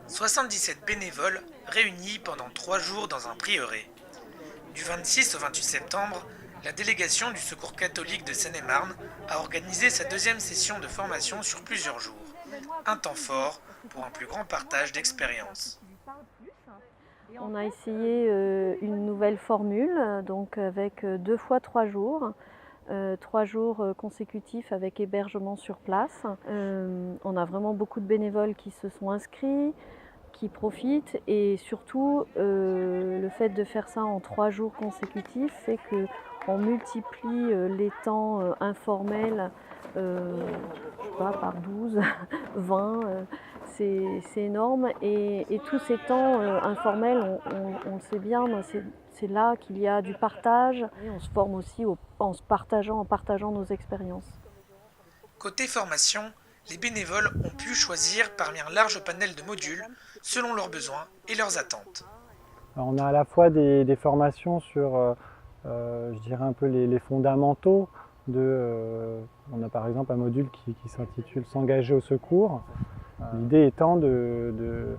77 bénévoles réunis pendant 3 jours dans un prieuré. Du 26 au 28 septembre, la délégation du Secours catholique de Seine-et-Marne a organisé sa deuxième session de formation sur plusieurs jours. Un temps fort pour un plus grand partage d'expériences. On a essayé une nouvelle formule, donc avec 2 fois 3 jours. 3 jours consécutifs avec hébergement sur place. On a vraiment beaucoup de bénévoles qui se sont inscrits, qui profitent, et surtout le fait de faire ça en 3 jours consécutifs fait qu'on multiplie les temps informels je sais pas, par 12, 20, c'est énorme, et tous ces temps informels, on le sait bien, c'est là qu'il y a du partage. Et on se forme aussi en partageant nos expériences. Côté formation, les bénévoles ont pu choisir parmi un large panel de modules selon leurs besoins et leurs attentes. Alors on a à la fois des formations sur, je dirais un peu les fondamentaux. On a par exemple un module qui s'intitule « S'engager au secours ». L'idée étant de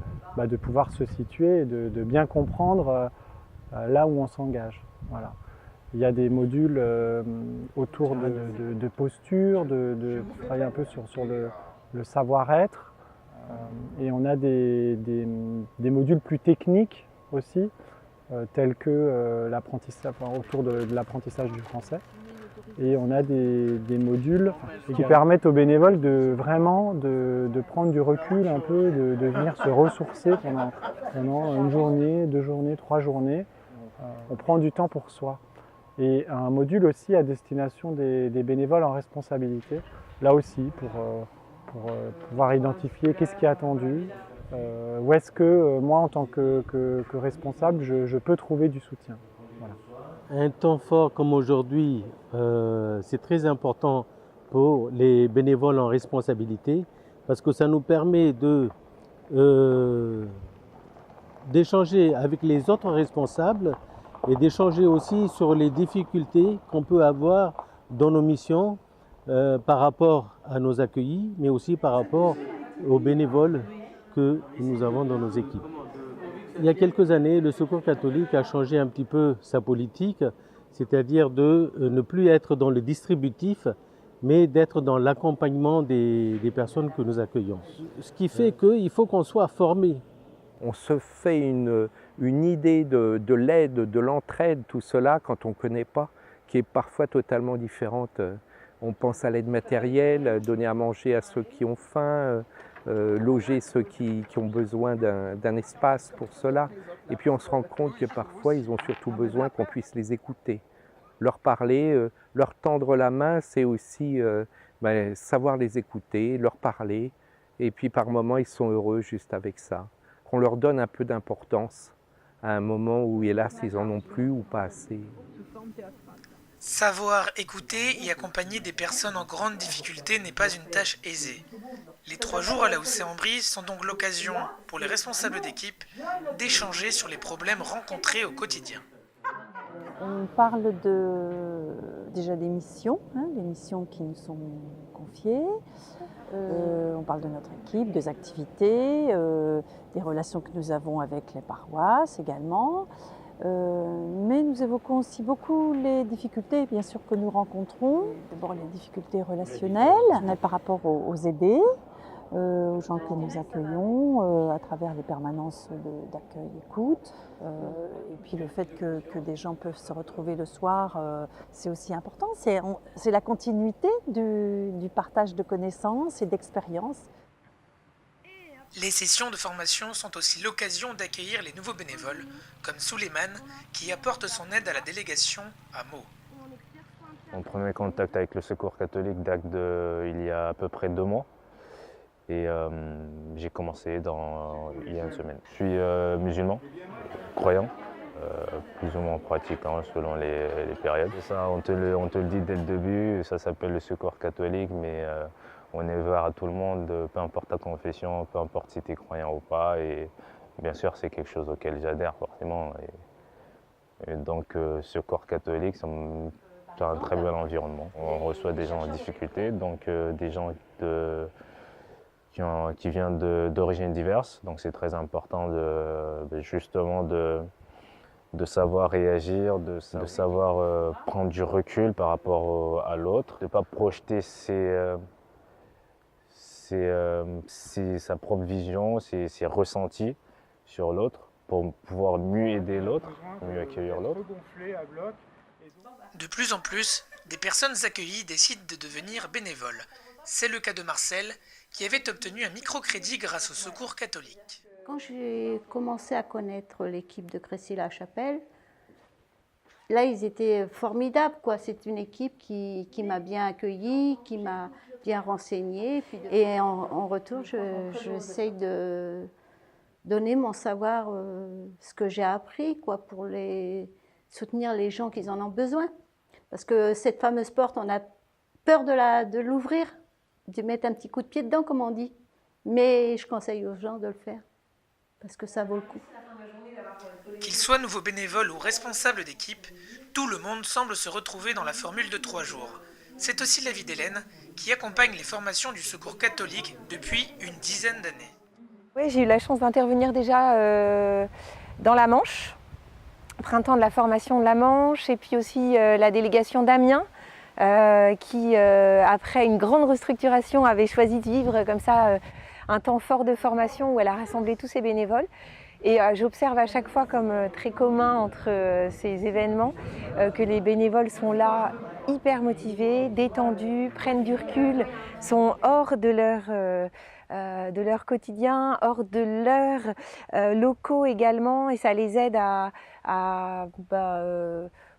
pouvoir se situer, de bien comprendre là où on s'engage. Voilà. Il y a des modules autour de posture, pour travailler un peu sur le savoir-être. Et on a des modules plus techniques aussi, tels que l'apprentissage, autour de l'apprentissage du français. Et on a des modules qui permettent aux bénévoles de prendre du recul un peu, de venir se ressourcer pendant une journée, 2 journées, 3 journées. On prend du temps pour soi. Et un module aussi à destination des bénévoles en responsabilité, là aussi pour pouvoir identifier qu'est-ce qui est attendu, où est-ce que moi en tant que responsable je peux trouver du soutien. Voilà. Un temps fort comme aujourd'hui, c'est très important pour les bénévoles en responsabilité parce que ça nous permet d'échanger avec les autres responsables et d'échanger aussi sur les difficultés qu'on peut avoir dans nos missions par rapport à nos accueillis, mais aussi par rapport aux bénévoles que nous avons dans nos équipes. Il y a quelques années, le Secours catholique a changé un petit peu sa politique, c'est-à-dire de ne plus être dans le distributif, mais d'être dans l'accompagnement des personnes que nous accueillons. Ce qui fait qu'il faut qu'on soit formé. On se fait une idée de l'aide, de l'entraide, tout cela, quand on ne connaît pas, qui est parfois totalement différente. On pense à l'aide matérielle, donner à manger à ceux qui ont faim, loger ceux qui ont besoin d'un espace pour cela. Et puis on se rend compte que parfois ils ont surtout besoin qu'on puisse les écouter, leur parler, leur tendre la main, c'est aussi savoir les écouter, leur parler. Et puis par moments ils sont heureux juste avec ça. Qu'on leur donne un peu d'importance à un moment où hélas ils en ont plus ou pas assez. Savoir écouter et accompagner des personnes en grande difficulté n'est pas une tâche aisée. Les 3 jours à la Houssay-en-Brie sont donc l'occasion pour les responsables d'équipe d'échanger sur les problèmes rencontrés au quotidien. On parle déjà des missions, les missions qui nous sont confiées. On parle de notre équipe, des activités, des relations que nous avons avec les paroisses également. Mais nous évoquons aussi beaucoup les difficultés, bien sûr, que nous rencontrons. D'abord les difficultés relationnelles par rapport aux aidés, aux gens que nous accueillons à travers les permanences d'accueil-écoute. Et puis le fait que des gens peuvent se retrouver le soir, c'est aussi important. C'est la continuité du partage de connaissances et d'expériences. Les sessions de formation sont aussi l'occasion d'accueillir les nouveaux bénévoles, comme Souleymane, qui apporte son aide à la délégation à Meaux. Mon premier contact avec le Secours catholique date il y a à peu près 2 mois. Et j'ai commencé il y a 1 semaine. Je suis musulman, croyant, plus ou moins pratiquant selon les périodes. Et ça, on te le dit dès le début, ça s'appelle le Secours catholique, mais on est ouvert à tout le monde, peu importe ta confession, peu importe si tu es croyant ou pas. Et bien sûr, c'est quelque chose auquel j'adhère forcément. Et donc, Secours catholique, c'est un très bel environnement. On reçoit des gens en difficulté, donc des gens qui vient d'origines diverses. Donc c'est très important justement de savoir réagir, de savoir prendre du recul par rapport à l'autre, de ne pas projeter sa propre vision, ses ressentis sur l'autre pour pouvoir mieux aider l'autre, mieux accueillir l'autre. De plus en plus, des personnes accueillies décident de devenir bénévoles. C'est le cas de Marcel, qui avait obtenu un microcrédit grâce au Secours catholique. Quand j'ai commencé à connaître l'équipe de Crécy-la-Chapelle, là, ils étaient formidables, quoi. C'est une équipe qui m'a bien accueillie, qui m'a bien renseignée. Et en retour, j'essaye de donner mon savoir, ce que j'ai appris, quoi, pour soutenir les gens qui en ont besoin. Parce que cette fameuse porte, on a peur de l'ouvrir, de mettre un petit coup de pied dedans, comme on dit. Mais je conseille aux gens de le faire, parce que ça vaut le coup. Qu'ils soient nouveaux bénévoles ou responsables d'équipe, tout le monde semble se retrouver dans la formule de 3 jours. C'est aussi l'avis d'Hélène, qui accompagne les formations du Secours catholique depuis une dizaine d'années. Oui, j'ai eu la chance d'intervenir déjà dans la Manche, printemps de la formation de la Manche, et puis aussi la délégation d'Amiens, qui, après une grande restructuration, avait choisi de vivre comme ça un temps fort de formation où elle a rassemblé tous ses bénévoles. Et j'observe à chaque fois comme très commun entre ces événements que les bénévoles sont là hyper motivés, détendus, prennent du recul, sont hors de leur quotidien, hors de leurs locaux également, et ça les aide à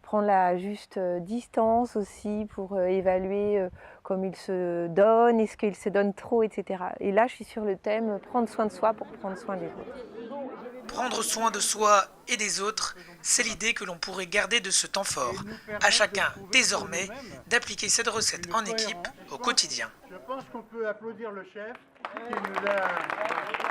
prendre la juste distance aussi pour évaluer comme ils se donnent, est-ce qu'ils se donnent trop, etc. Et là, je suis sur le thème prendre soin de soi pour prendre soin des autres. Prendre soin de soi et des autres, c'est l'idée que l'on pourrait garder de ce temps fort. À chacun, désormais, d'appliquer cette recette en équipe au quotidien. Je pense qu'on peut applaudir le chef qui nous a